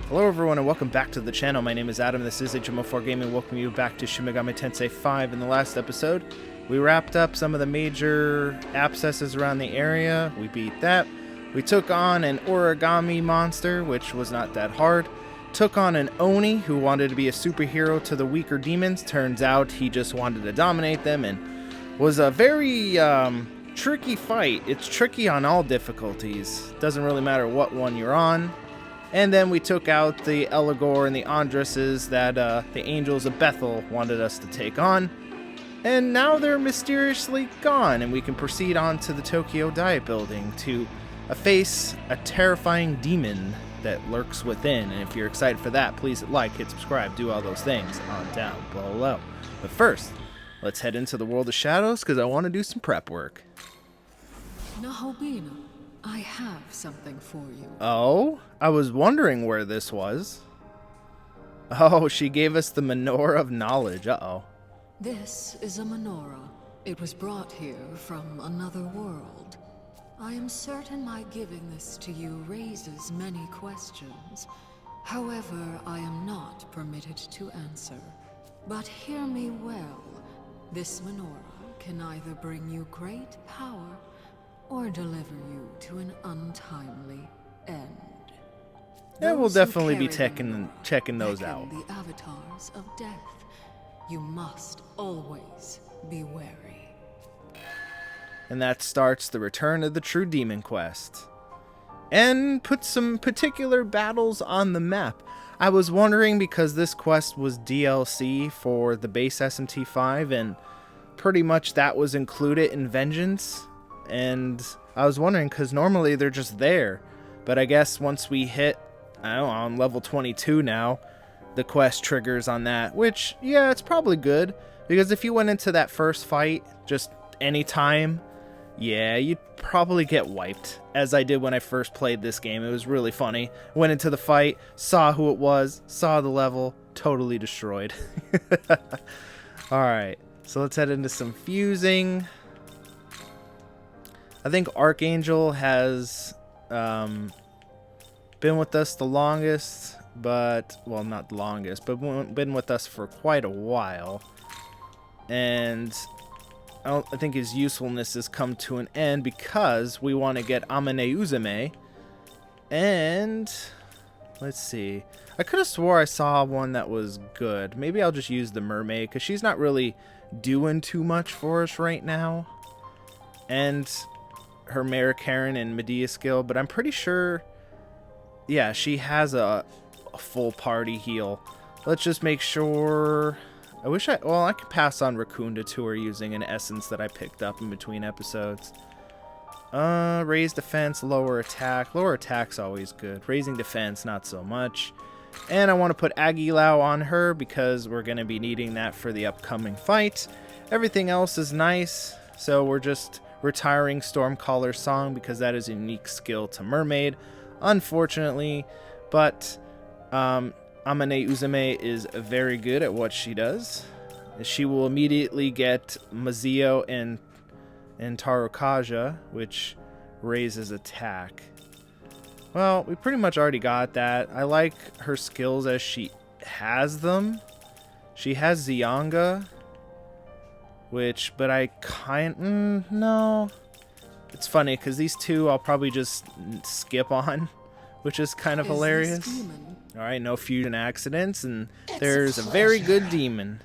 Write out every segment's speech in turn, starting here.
Hello everyone and welcome back to the channel. My name is Adam, this is HM04 Gaming. Welcome you back to Shin Magami Tensei V. In the last episode, we wrapped up some of the major abscesses around the area. We beat that. We took on an origami monster, which was not that hard. Took on an Oni who wanted to be a superhero to the weaker demons. Turns out he just wanted to dominate them and was a very tricky fight. It's tricky on all difficulties. Doesn't really matter what one you're on. And then we took out the Eligor and the Andresses that the Angels of Bethel wanted us to take on. And now they're mysteriously gone, and we can proceed on to the Tokyo Diet Building to face a terrifying demon that lurks within. And if you're excited for that, please hit subscribe, do all those things on down below. But first, let's head into the World of Shadows, because I want to do some prep work. Nahobino, I have something for you. Oh? I was wondering where this was. Oh, she gave us the menorah of knowledge. Uh-oh. This is a menorah. It was brought here from another world. I am certain my giving this to you raises many questions. However, I am not permitted to answer. But hear me well. This menorah can either bring you great power or deliver you to an untimely end. Yeah, we'll definitely be checking those out. The avatars of death. You must always be wary. And that starts the return of the true demon quest. And put some particular battles on the map. I was wondering, because this quest was DLC for the base SMTV, and pretty much that was included in Vengeance. And I was wondering, because normally they're just there. But I guess once we hit, I don't know, on level 22 now, the quest triggers on that. Which, yeah, it's probably good. Because if you went into that first fight just any time, yeah, you'd probably get wiped. As I did when I first played this game. It was really funny. Went into the fight, saw who it was, saw the level, totally destroyed. Alright, so let's head into some fusing. I think Archangel has been with us the longest, but, well, not the longest, but been with us for quite a while. And I think his usefulness has come to an end because we want to get Amane Uzume. And let's see. I could have swore I saw one that was good. Maybe I'll just use the mermaid because she's not really doing too much for us right now. And her Mara Karen and Medea skill, but I'm pretty sure, yeah, she has a full party heal. Let's just make sure. I could pass on Raccoon to her using an essence that I picked up in between episodes. Raise defense, lower attack. Lower attack's always good. Raising defense, not so much. And I want to put Aguilau on her because we're going to be needing that for the upcoming fight. Everything else is nice, so we're just retiring Stormcaller's song because that is a unique skill to Mermaid, unfortunately. But Amane Uzume is very good at what she does. She will immediately get Mazio and Tarokaja, which raises attack. Well, we pretty much already got that. I like her skills as she has them. She has Zionga, but I no. It's funny because these two I'll probably just skip on, which is kind of hilarious. Alright, no fusion accidents, and there's a very good demon.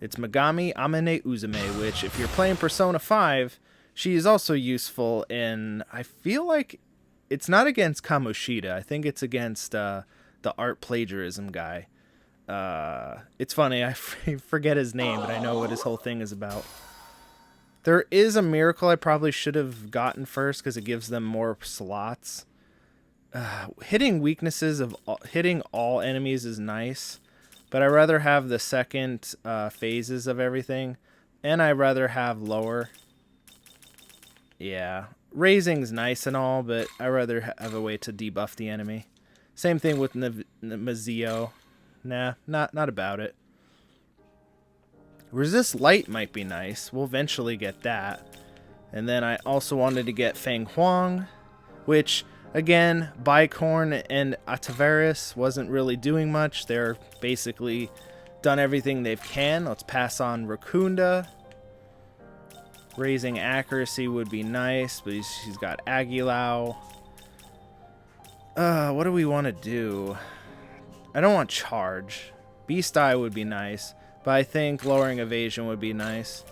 It's Magami Amane Uzume, which, if you're playing Persona 5, she is also useful in, I feel like it's not against Kamoshida. I think it's against the art plagiarism guy. It's funny, I forget his name, but I know what his whole thing is about. There is a miracle I probably should have gotten first because it gives them more slots. Hitting weaknesses of hitting all enemies is nice, but I'd rather have the second phases of everything, and I'd rather have lower. Yeah, raising's nice and all, but I'd rather have a way to debuff the enemy. Same thing with Mazio. Nah, not about it. Resist Light might be nice. We'll eventually get that. And then I also wanted to get Feng Huang, which Again, Bicorn and Ataveris wasn't really doing much. They're basically done everything they can. Let's pass on Rakunda. Raising accuracy would be nice, but she's got Aguilau. What do we want to do? I don't want charge. Beast Eye would be nice, but I think lowering evasion would be nice.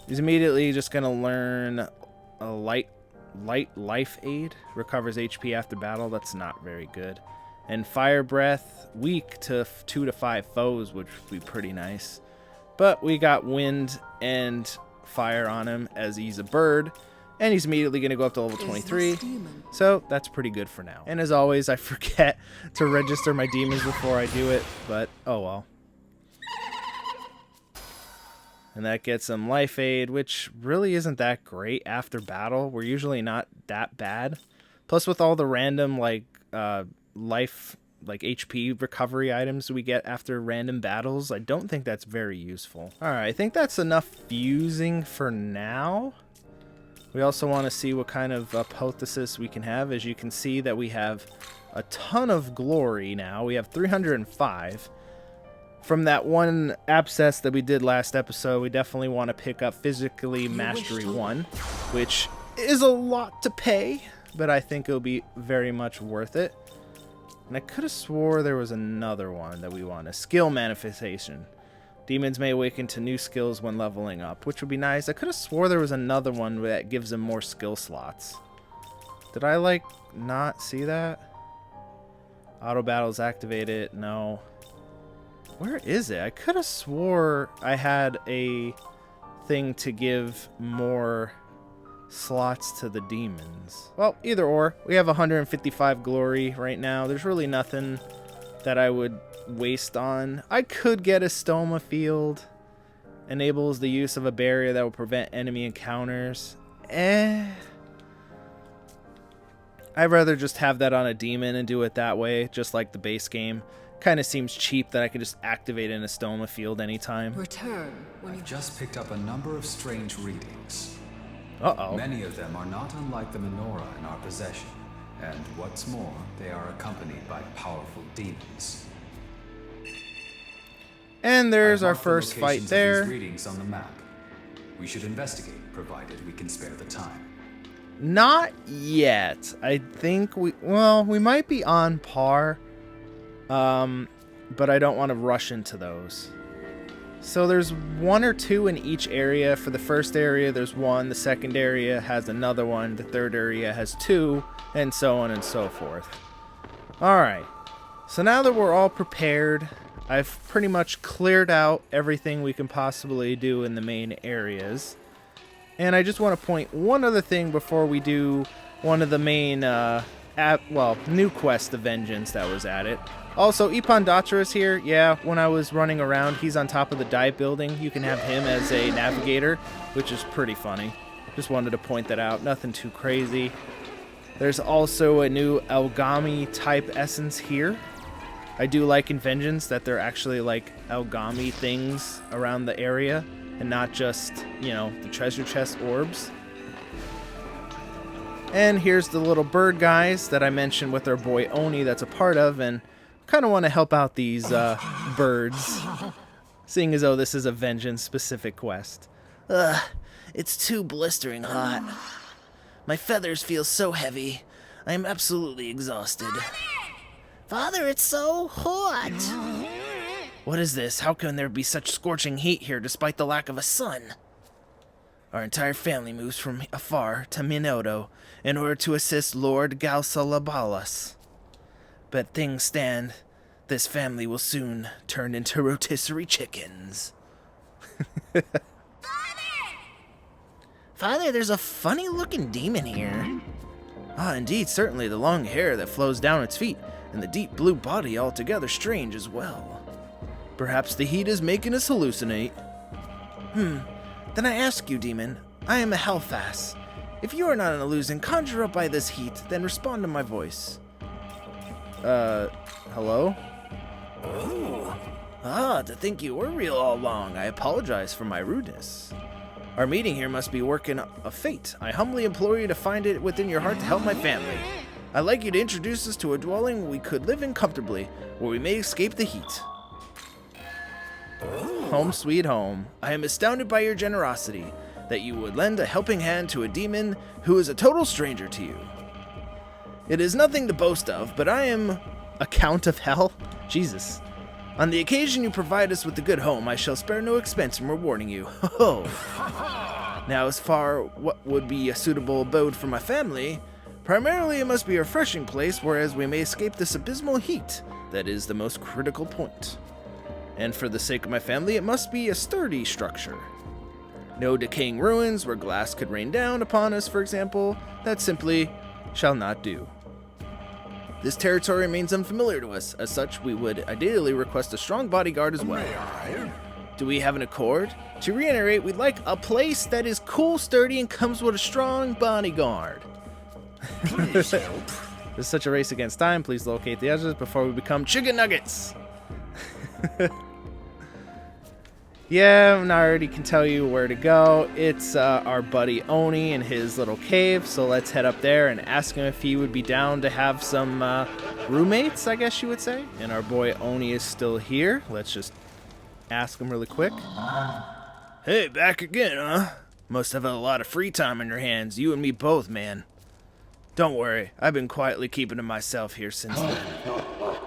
He's immediately just going to learn a light life aid. Recovers HP after battle. That's not very good. And Fire Breath, weak to 2 to 5 foes, which would be pretty nice. But we got Wind and Fire on him as he's a bird. And he's immediately going to go up to level 23. So that's pretty good for now. And as always, I forget to register my demons before I do it. But oh well. And that gets him life aid, which really isn't that great after battle. We're usually not that bad. Plus with all the random like life, like HP recovery items we get after random battles, I don't think that's very useful. Alright, I think that's enough fusing for now. We also want to see what kind of apotheosis we can have. As you can see that we have a ton of glory now. We have 305. From that one abscess that we did last episode, we definitely want to pick up Physically Mastery 1, which is a lot to pay, but I think it'll be very much worth it. And I could have swore there was another one that we want, a Skill Manifestation. Demons may awaken to new skills when leveling up, which would be nice. I could have swore there was another one that gives them more skill slots. Did I, like, not see that? Auto battles activated. No. Where is it? I could have swore I had a thing to give more slots to the demons. Well, either or. We have 155 glory right now. There's really nothing that I would waste on. I could get a Stoma Field. Enables the use of a barrier that will prevent enemy encounters. I'd rather just have that on a demon and do it that way, just like the base game. Kind of seems cheap that I could just activate in a Stoma Field anytime. Return. I've just picked up a number of strange readings. Uh-oh. Many of them are not unlike the menorah in our possession. And what's more, they are accompanied by powerful demons. And there's our first fight there. These readings on the map. We should investigate, provided we can spare the time. Not yet. I think we might be on par. But I don't want to rush into those. So there's 1 or 2 in each area. For the first area, there's 1. The second area has another 1. The third area has 2, and so on and so forth. Alright. So now that we're all prepared, I've pretty much cleared out everything we can possibly do in the main areas. And I just want to point one other thing before we do one of the main, new quest of Vengeance that was added. Also, Ipandatra is here. Yeah, when I was running around, he's on top of the dive building. You can have him as a navigator, which is pretty funny. Just wanted to point that out. Nothing too crazy. There's also a new Elgami type essence here. I do like in Vengeance that they're actually like Elgami things around the area and not just, you know, the treasure chest orbs. And here's the little bird guys that I mentioned with our boy Oni that's a part of, and kind of want to help out these birds, seeing as though this is a Vengeance specific quest. Ugh, it's too blistering hot. My feathers feel so heavy. I am absolutely exhausted. Father, it's so hot. What is this? How can there be such scorching heat here despite the lack of a sun? Our entire family moves from afar to Minodo in order to assist Lord Galsalabalas. But things stand, this family will soon turn into rotisserie chickens. Father, there's a funny-looking demon here. Ah, indeed, certainly the long hair that flows down its feet, and the deep blue body altogether strange as well. Perhaps the heat is making us hallucinate. Then I ask you, demon, I am a Hellfast. If you are not an illusion conjured up by this heat, then respond to my voice. Hello? Ah, to think you were real all along. I apologize for my rudeness. Our meeting here must be working a fate. I humbly implore you to find it within your heart to help my family. I'd like you to introduce us to a dwelling we could live in comfortably, where we may escape the heat. Home sweet home. I am astounded by your generosity, that you would lend a helping hand to a demon who is a total stranger to you. It is nothing to boast of, but I am a count of hell? Jesus. On the occasion you provide us with a good home, I shall spare no expense in rewarding you. Ho ho! Now, as far what would be a suitable abode for my family, primarily it must be a refreshing place, whereas we may escape this abysmal heat. That is the most critical point. And for the sake of my family, it must be a sturdy structure. No decaying ruins where glass could rain down upon us, for example. That simply shall not do. This territory remains unfamiliar to us. As such, we would ideally request a strong bodyguard as well. Do we have an accord? To reiterate, we'd like a place that is cool, sturdy, and comes with a strong bodyguard. Please help. This is such a race against time. Please locate the edges before we become chicken nuggets. Yeah, I already can tell you where to go. It's our buddy Oni in his little cave, so let's head up there and ask him if he would be down to have some roommates, I guess you would say. And our boy Oni is still here. Let's just ask him really quick. Hey, back again, huh? Must have had a lot of free time on your hands, you and me both, man. Don't worry, I've been quietly keeping to myself here since then.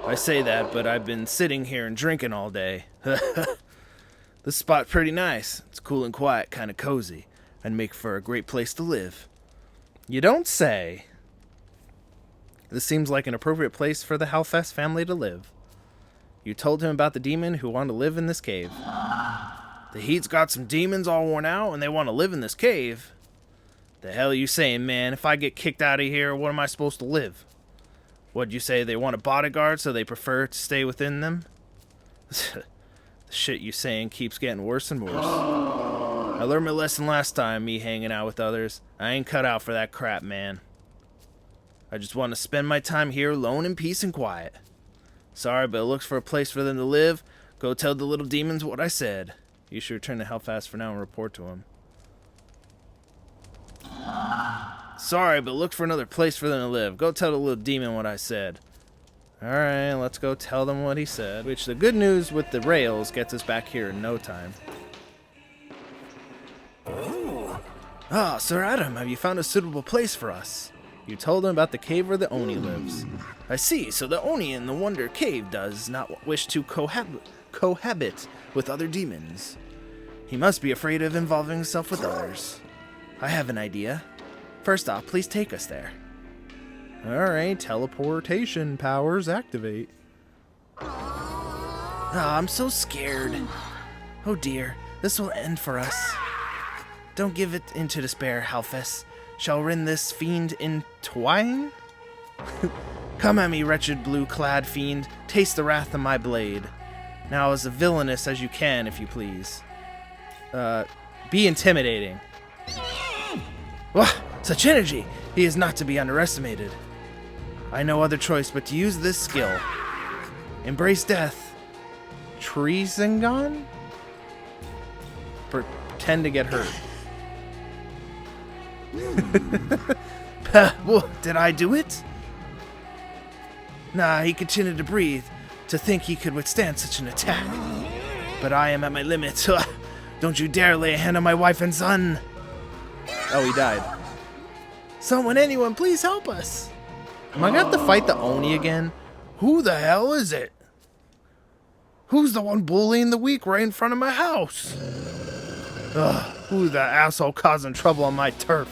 I say that, but I've been sitting here and drinking all day. This spot's pretty nice. It's cool and quiet, kind of cozy, and make for a great place to live. You don't say. This seems like an appropriate place for the Hellfest family to live. You told him about the demon who wanted to live in this cave. The heat's got some demons all worn out, and they want to live in this cave. The hell are you saying, man? If I get kicked out of here, where am I supposed to live? What'd you say, they want a bodyguard, so they prefer to stay within them? The shit you saying keeps getting worse and worse. I learned my lesson last time, me hanging out with others. I ain't cut out for that crap, man. I just want to spend my time here alone in peace and quiet. Sorry, but it looks for a place for them to live. Go tell the little demons what I said. You should return to Hellfast for now and report to him. Sorry, but look for another place for them to live. Go tell the little demon what I said. Alright, let's go tell them what he said. Which, the good news with the rails gets us back here in no time. Ah, Sir Adam, have you found a suitable place for us? You told him about the cave where the Oni lives. I see, so the Oni in the Wonder Cave does not wish to cohabit with other demons. He must be afraid of involving himself with others. I have an idea. First off, please take us there. Alright, teleportation powers activate. Ah, I'm so scared. Oh dear, this will end for us. Don't give it into despair, Halfess. Shall rend this fiend in twine? Come at me, wretched blue-clad fiend. Taste the wrath of my blade. Now as villainous as you can, if you please. Be intimidating. Wah, such energy! He is not to be underestimated. I know other choice but to use this skill. Embrace death. Treason? Pretend to get hurt. Did I do it? Nah, he continued to breathe, to think he could withstand such an attack. But I am at my limit. Don't you dare lay a hand on my wife and son. Oh, he died. Someone, anyone, please help us. Am I gonna have to fight the Oni again? Who the hell is it? Who's the one bullying the weak right in front of my house? Ugh, who's the asshole causing trouble on my turf?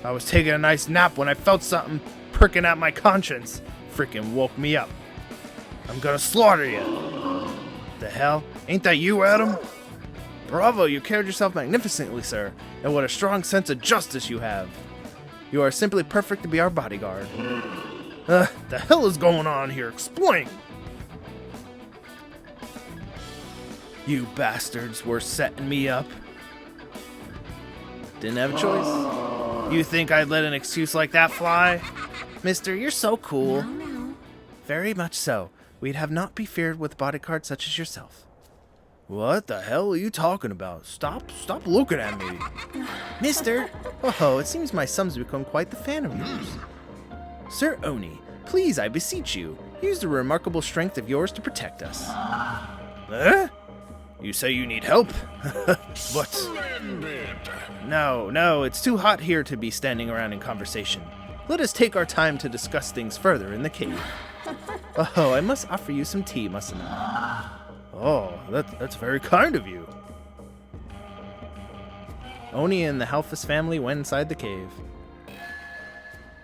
I was taking a nice nap when I felt something pricking at my conscience. Freaking woke me up. I'm gonna slaughter you. The hell? Ain't that you, Adam? Bravo, you carried yourself magnificently, sir. And what a strong sense of justice you have. You are simply perfect to be our bodyguard. The hell is going on here? Explain! You bastards were setting me up. Didn't have a choice. You think I'd let an excuse like that fly? Mister, you're so cool. No. Very much so. We'd have not be feared with a bodyguard such as yourself. What the hell are you talking about? Stop looking at me. Mister! Oh, it seems my son's become quite the fan of yours. Sir Oni, please, I beseech you, use the remarkable strength of yours to protect us. Huh? You say you need help? But... No, it's too hot here to be standing around in conversation. Let us take our time to discuss things further in the cave. Oh, I must offer you some tea, mustn't I? Oh, that's very kind of you. Oni and the Halfus family went inside the cave.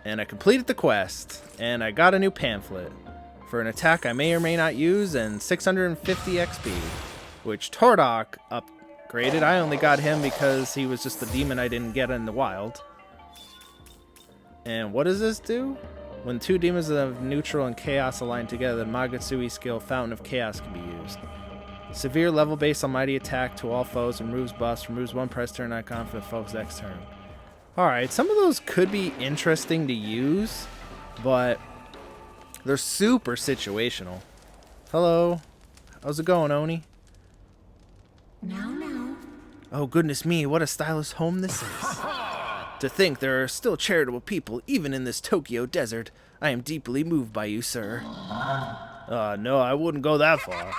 And I completed the quest, and I got a new pamphlet for an attack I may or may not use, and 650 XP, which Tordok upgraded. I only got him because he was just the demon I didn't get in the wild. And what does this do? When two demons of neutral and chaos align together, the Magatsui skill Fountain of Chaos can be used. Severe level-based almighty attack to all foes, removes buffs, removes one press turn icon for the foe's next turn. Alright, some of those could be interesting to use, but they're super situational. Hello. How's it going, Oni? Now. Oh, goodness me, what a stylish home this is. To think there are still charitable people even in this Tokyo desert. I am deeply moved by you, sir. No, I wouldn't go that far.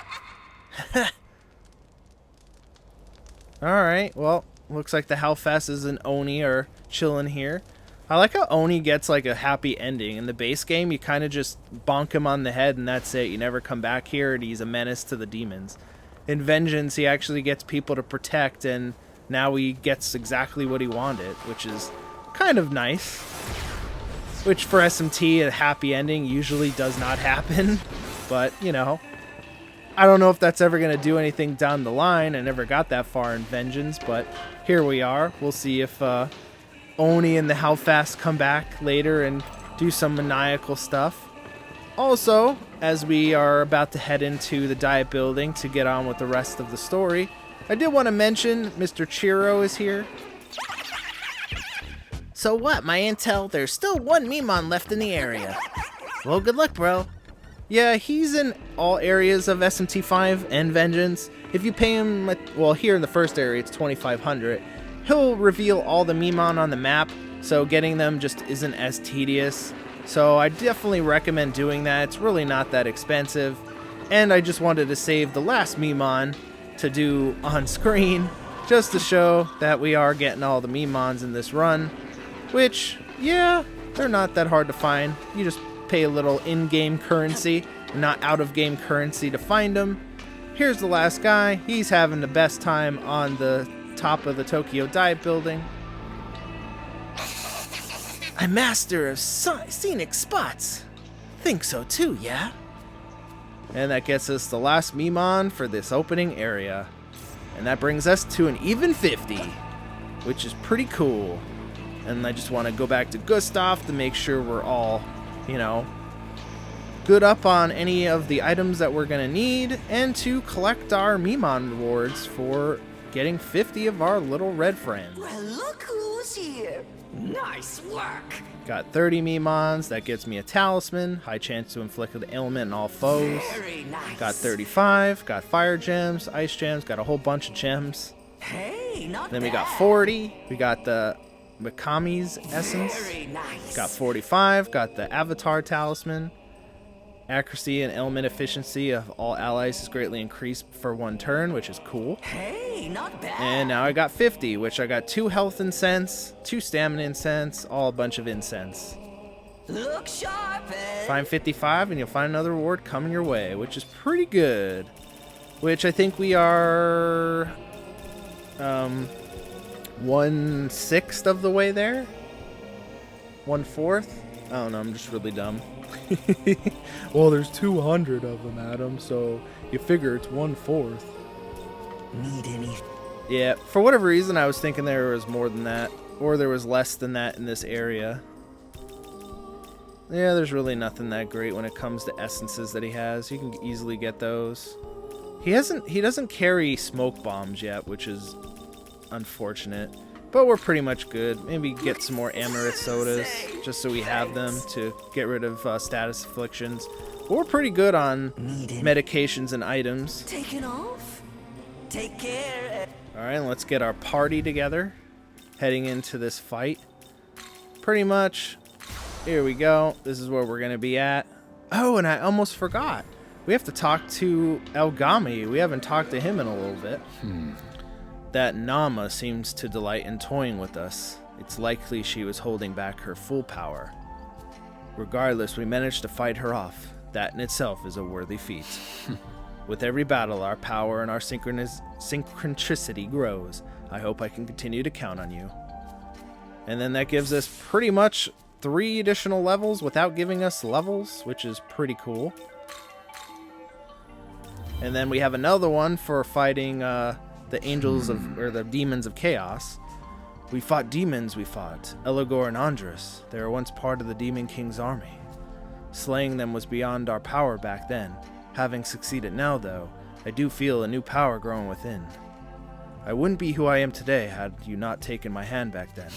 Alright, well, looks like the Halfasses and Oni are chilling here. I like how Oni gets like a happy ending. In the base game, you kind of just bonk him on the head and that's it. You never come back here and he's a menace to the demons. In Vengeance, he actually gets people to protect, and now he gets exactly what he wanted, which is kind of nice. Which for SMT, a happy ending usually does not happen, but, you know. I don't know if that's ever going to do anything down the line. I never got that far in Vengeance, but here we are. We'll see if Oni and the Halfast come back later and do some maniacal stuff. Also, as we are about to head into the diet building to get on with the rest of the story, I did want to mention Mr. Chiro is here. So what, my intel? There's still one Mimon left in the area. Well, good luck, bro. Yeah, he's in all areas of SMT5 and Vengeance. If you pay him, well, here in the first area, it's 2,500. He'll reveal all the Mimon on the map, so getting them just isn't as tedious. So I definitely recommend doing that. It's really not that expensive. And I just wanted to save the last Mimon to do on screen, just to show that we are getting all the Mimons in this run. Which, yeah, they're not that hard to find. You just pay a little in-game currency, not out-of-game currency to find them. Here's the last guy. He's having the best time on the top of the Tokyo Diet Building. I'm master of scenic spots. Think so too, yeah? And that gets us the last Mimon for this opening area. And that brings us to an even 50, which is pretty cool. And I just want to go back to Gustav to make sure we're all, you know, good up on any of the items that we're going to need, and to collect our Mimon rewards for getting 50 of our little red friends. Well, look who's here. Nice work. Got 30 Mimons, that gets me a talisman, high chance to inflict an ailment on all foes. Very nice. Got 35, got fire gems, ice gems, got a whole bunch of gems. Hey, not Then bad. we got 40, we got the Mikami's essence. Very nice. Got 45, got the Avatar Talisman. Accuracy and element efficiency of all allies is greatly increased for one turn, which is cool. Hey, not bad. And now I got 50, which I got 2 health incense, 2 stamina incense, all a bunch of incense. Look sharp, eh? Find 55 and you'll find another reward coming your way, which is pretty good. Which I think we are 1/6 of the way there? 1/4? I don't know, I'm just really dumb. Well, there's 200 of them, Adam, so you figure it's 1/4. Need any? Yeah, for whatever reason, I was thinking there was more than that, or there was less than that in this area. Yeah, there's really nothing that great when it comes to essences that he has. You can easily get those. He doesn't carry smoke bombs yet, which is unfortunate. But we're pretty much good. Maybe get some more Amaret sodas, just so we have them to get rid of status afflictions. But we're pretty good on medications and items. Taking off? Take care. Alright, let's get our party together. Heading into this fight. Pretty much here we go. This is where we're going to be at. Oh, and I almost forgot. We have to talk to Elgami. We haven't talked to him in a little bit. That Nama seems to delight in toying with us. It's likely she was holding back her full power. Regardless, we managed to fight her off. That in itself is a worthy feat. With every battle, our power and our synchronicity grows. I hope I can continue to count on you. And then that gives us pretty much 3 additional levels without giving us levels, which is pretty cool. And then we have another one for fighting the angels of, or the demons of chaos. We fought demons, Eligor and Andrus. They were once part of the Demon King's army. Slaying them was beyond our power back then. Having succeeded now, though, I do feel a new power growing within. I wouldn't be who I am today had you not taken my hand back then.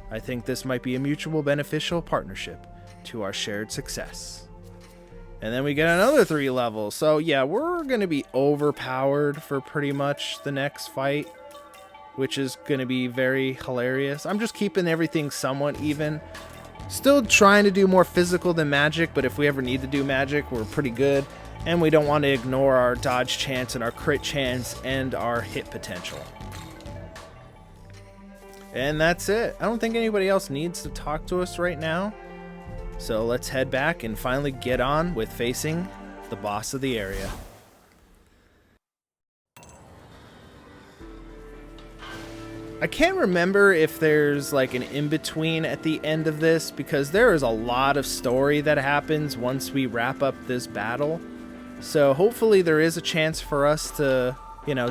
I think this might be a mutual beneficial partnership to our shared success. And then we get another 3 levels. So yeah, we're going to be overpowered for pretty much the next fight, which is going to be very hilarious. I'm just keeping everything somewhat even. Still trying to do more physical than magic, but if we ever need to do magic, we're pretty good. And we don't want to ignore our dodge chance and our crit chance and our hit potential. And that's it. I don't think anybody else needs to talk to us right now. So let's head back and finally get on with facing the boss of the area. I can't remember if there's like an in-between at the end of this, because there is a lot of story that happens once we wrap up this battle. So hopefully there is a chance for us to,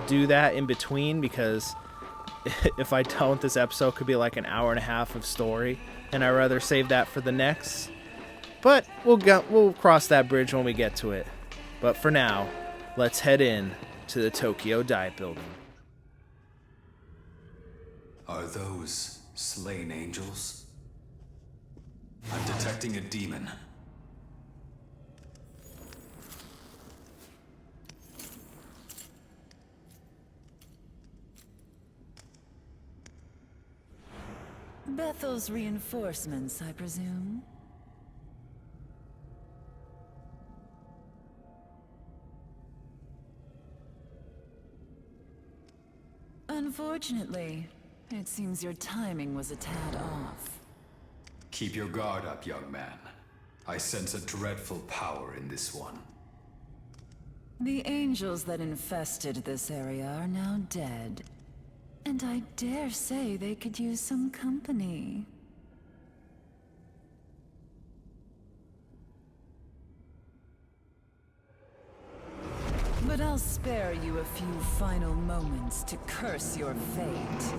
do that in between, because if I don't, this episode could be like an hour and a half of story, and I'd rather save that for the next. But we'll cross that bridge when we get to it. But for now, let's head in to the Tokyo Diet Building. Are those slain angels? I'm detecting a demon. Bethel's reinforcements, I presume? Unfortunately, it seems your timing was a tad off. Keep your guard up, young man. I sense a dreadful power in this one. The angels that infested this area are now dead. And I dare say they could use some company. But I'll spare you a few final moments to curse your fate.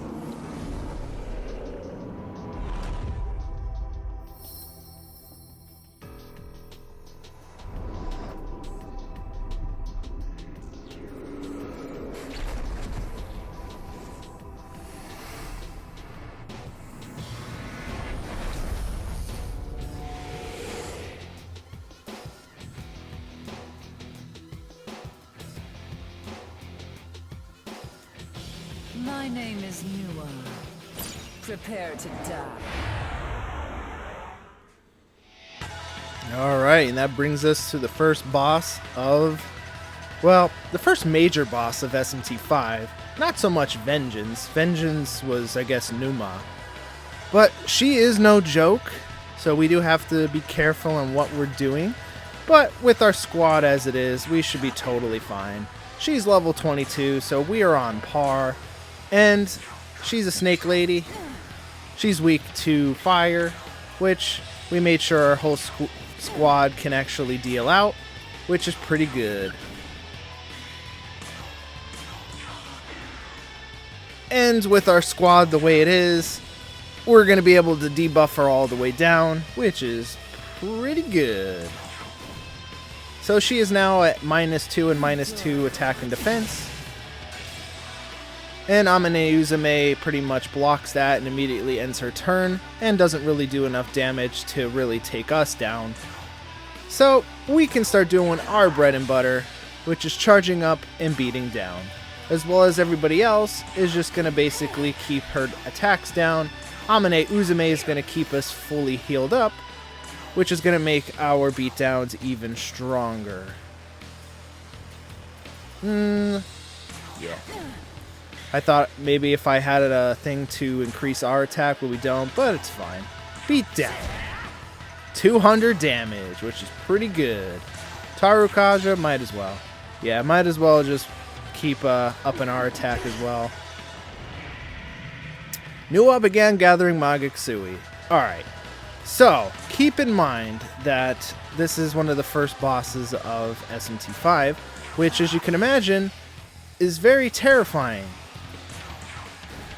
My name is Nuwa. Prepare to die. Alright, and that brings us to the first boss of, well, the first major boss of SMTV. Not so much Vengeance. Vengeance was, I guess, Numa. But she is no joke, so we do have to be careful on what we're doing. But with our squad as it is, we should be totally fine. She's level 22, so we are on par. And she's a snake lady. She's weak to fire, which we made sure our whole squad can actually deal out, which is pretty good. And with our squad the way it is, we're going to be able to debuff her all the way down, which is pretty good. So she is now at -2 and -2 attack and defense. And Amane Uzume pretty much blocks that and immediately ends her turn, and doesn't really do enough damage to really take us down. So we can start doing our bread and butter, which is charging up and beating down. As well as everybody else is just going to basically keep her attacks down. Amane Uzume is going to keep us fully healed up, which is going to make our beatdowns even stronger. Yeah. I thought maybe if I had a thing to increase our attack, but we don't, but it's fine. Beatdown. 200 damage, which is pretty good. Tarukaja, might as well. Yeah, might as well just keep upping our attack as well. Nuwa began gathering magic sui. Alright, so keep in mind that this is one of the first bosses of SMT5, which, as you can imagine, is very terrifying.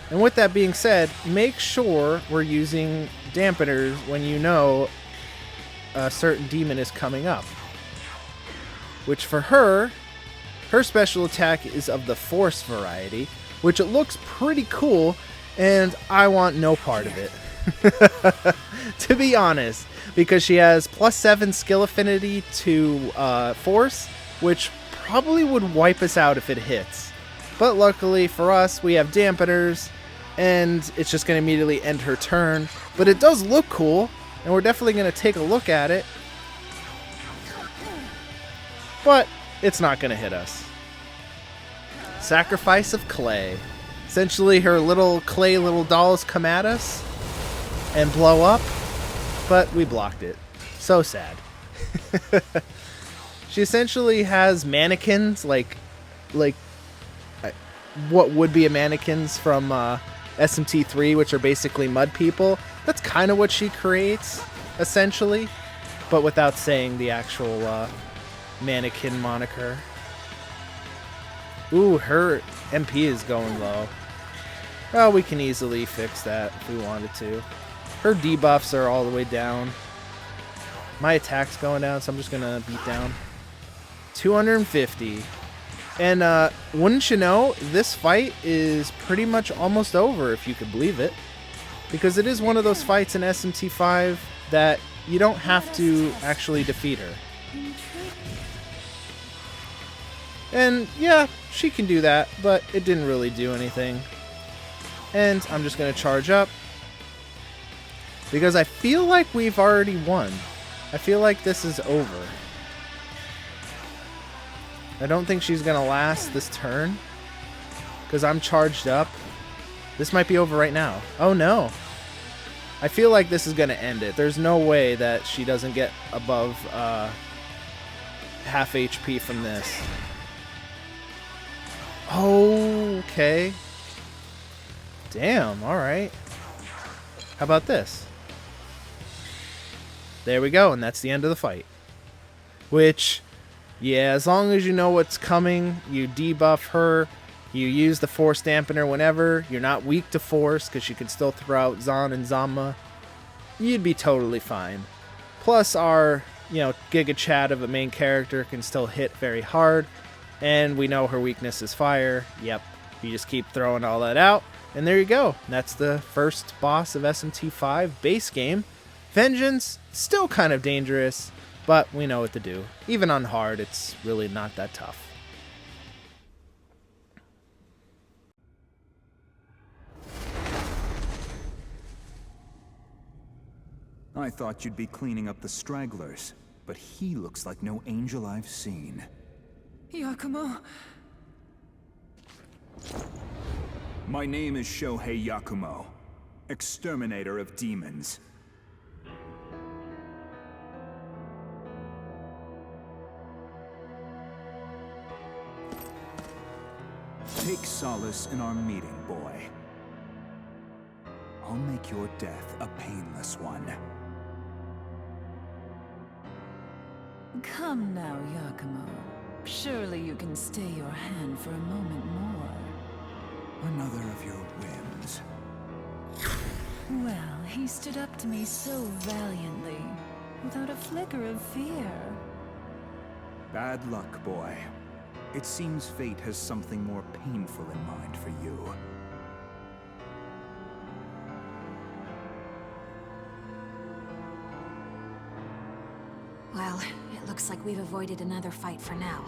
And with that being said, make sure we're using dampeners when you know a certain demon is coming up. Which for her special attack is of the force variety, which it looks pretty cool, and I want no part of it. To be honest, because she has +7 skill affinity to force, which probably would wipe us out if it hits. But luckily for us, we have dampeners, and it's just going to immediately end her turn. But it does look cool, and we're definitely going to take a look at it. But it's not going to hit us. Sacrifice of clay. Essentially, her little clay little dolls come at us and blow up, but we blocked it. So sad. She essentially has mannequins, like what would be a mannequins from SMT3, which are basically mud people. That's kind of what she creates, essentially, but without saying the actual mannequin moniker. Ooh, her MP is going low. Well, we can easily fix that if we wanted to. Her debuffs are all the way down. My attack's going down, so I'm just gonna beat down. 250. And wouldn't you know, this fight is pretty much almost over, if you could believe it. Because it is one of those fights in SMT5 that you don't have to actually defeat her. And yeah, she can do that, but it didn't really do anything. And I'm just going to charge up, because I feel like we've already won. I feel like this is over. I don't think she's going to last this turn, because I'm charged up. This might be over right now. Oh no. I feel like this is going to end it. There's no way that she doesn't get above half HP from this. Okay. Damn, alright. How about this? There we go, and that's the end of the fight. Which, yeah, as long as you know what's coming, you debuff her, you use the force dampener whenever, you're not weak to force, because you can still throw out Zan and Zama, you'd be totally fine. Plus our, Giga Chad of a main character can still hit very hard, and we know her weakness is fire. Yep, you just keep throwing all that out. And there you go. That's the first boss of SMT5 base game. Vengeance, still kind of dangerous, but we know what to do. Even on hard, it's really not that tough. I thought you'd be cleaning up the stragglers, but he looks like no angel I've seen. Yakumo. My name is Shohei Yakumo, exterminator of demons. Take solace in our meeting, boy. I'll make your death a painless one. Come now, Yakumo. Surely you can stay your hand for a moment more. Another of your whims. Well, he stood up to me so valiantly, without a flicker of fear. Bad luck, boy. It seems fate has something more painful in mind for you. Well, it looks like we've avoided another fight for now.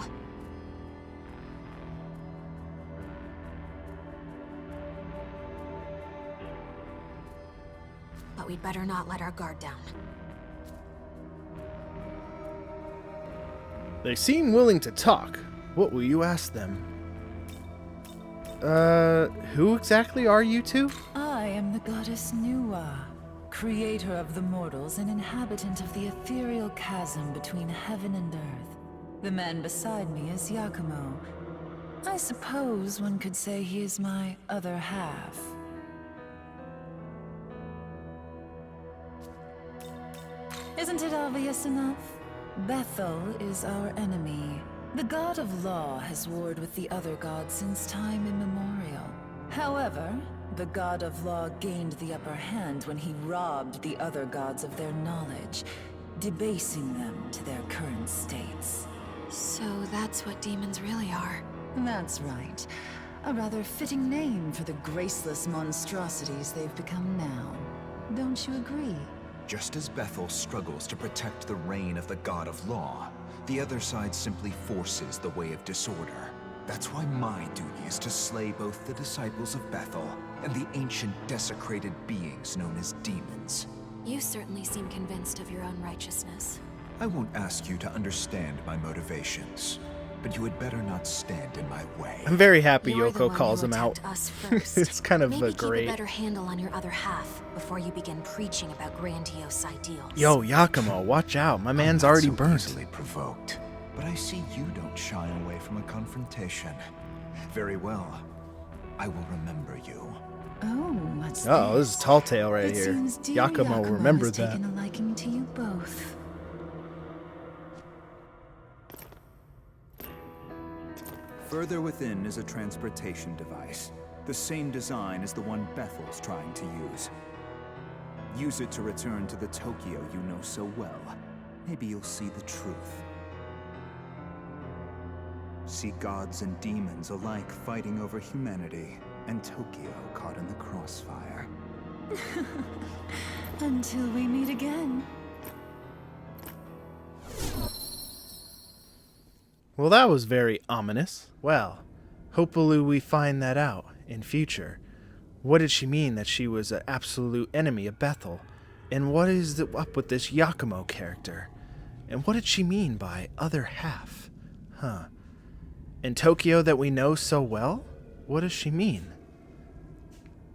But we'd better not let our guard down. They seem willing to talk. What will you ask them? Who exactly are you two? I am the goddess Nuwa, creator of the mortals and inhabitant of the ethereal chasm between heaven and earth. The man beside me is Yakumo. I suppose one could say he is my other half. Isn't it obvious enough? Bethel is our enemy. The god of law has warred with the other gods since time immemorial. However, the god of law gained the upper hand when he robbed the other gods of their knowledge, debasing them to their current states. So that's what demons really are. That's right. A rather fitting name for the graceless monstrosities they've become now. Don't you agree? Just as Bethel struggles to protect the reign of the god of law, the other side simply forces the way of disorder. That's why my duty is to slay both the disciples of Bethel and the ancient desecrated beings known as demons. You certainly seem convinced of your own righteousness. I won't ask you to understand my motivations, but you had better not stand in my way. I'm very happy You're the Yoko one calls who him out. attacked us first. It's kind of Maybe great. keep a better handle on your other half before you begin preaching about grandiose ideals. Yo, Yakumo, watch out. My man's already I'm not so burnt. easily provoked, but I see you don't shy away from a confrontation. Very well. I will remember you. Oh, what's Oh, this is tall tale right It here. seems dear Yakumo Yakumo remember has that. taken a liking to you both. Further within is a transportation device, the same design as the one Bethel's trying to use. Use it to return to the Tokyo you know so well. Maybe you'll see the truth. See gods and demons alike fighting over humanity, and Tokyo caught in the crossfire. Until we meet again. Well, that was very ominous. Well, hopefully we find that out in future. What did she mean that she was an absolute enemy of Bethel? And what is up with this Yakumo character? And what did she mean by other half? Huh. In Tokyo that we know so well? What does she mean?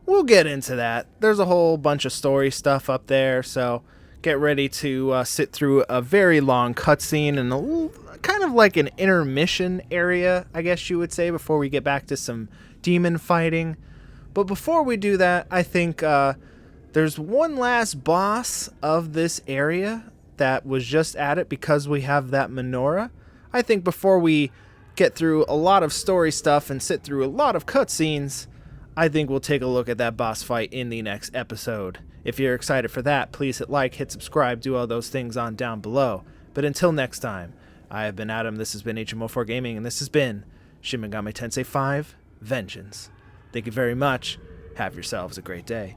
We'll get into that. There's a whole bunch of story stuff up there, so get ready to sit through a very long cutscene and a little, kind of like an intermission area, I guess you would say, before we get back to some demon fighting. But before we do that, I think there's one last boss of this area that was just added because we have that menorah. I think before we get through a lot of story stuff and sit through a lot of cutscenes, I think we'll take a look at that boss fight in the next episode. If you're excited for that, please hit like, hit subscribe, do all those things on down below. But until next time, I have been Adam, this has been HMO4 Gaming, and this has been Shin Magami Tensei V Vengeance. Thank you very much. Have yourselves a great day.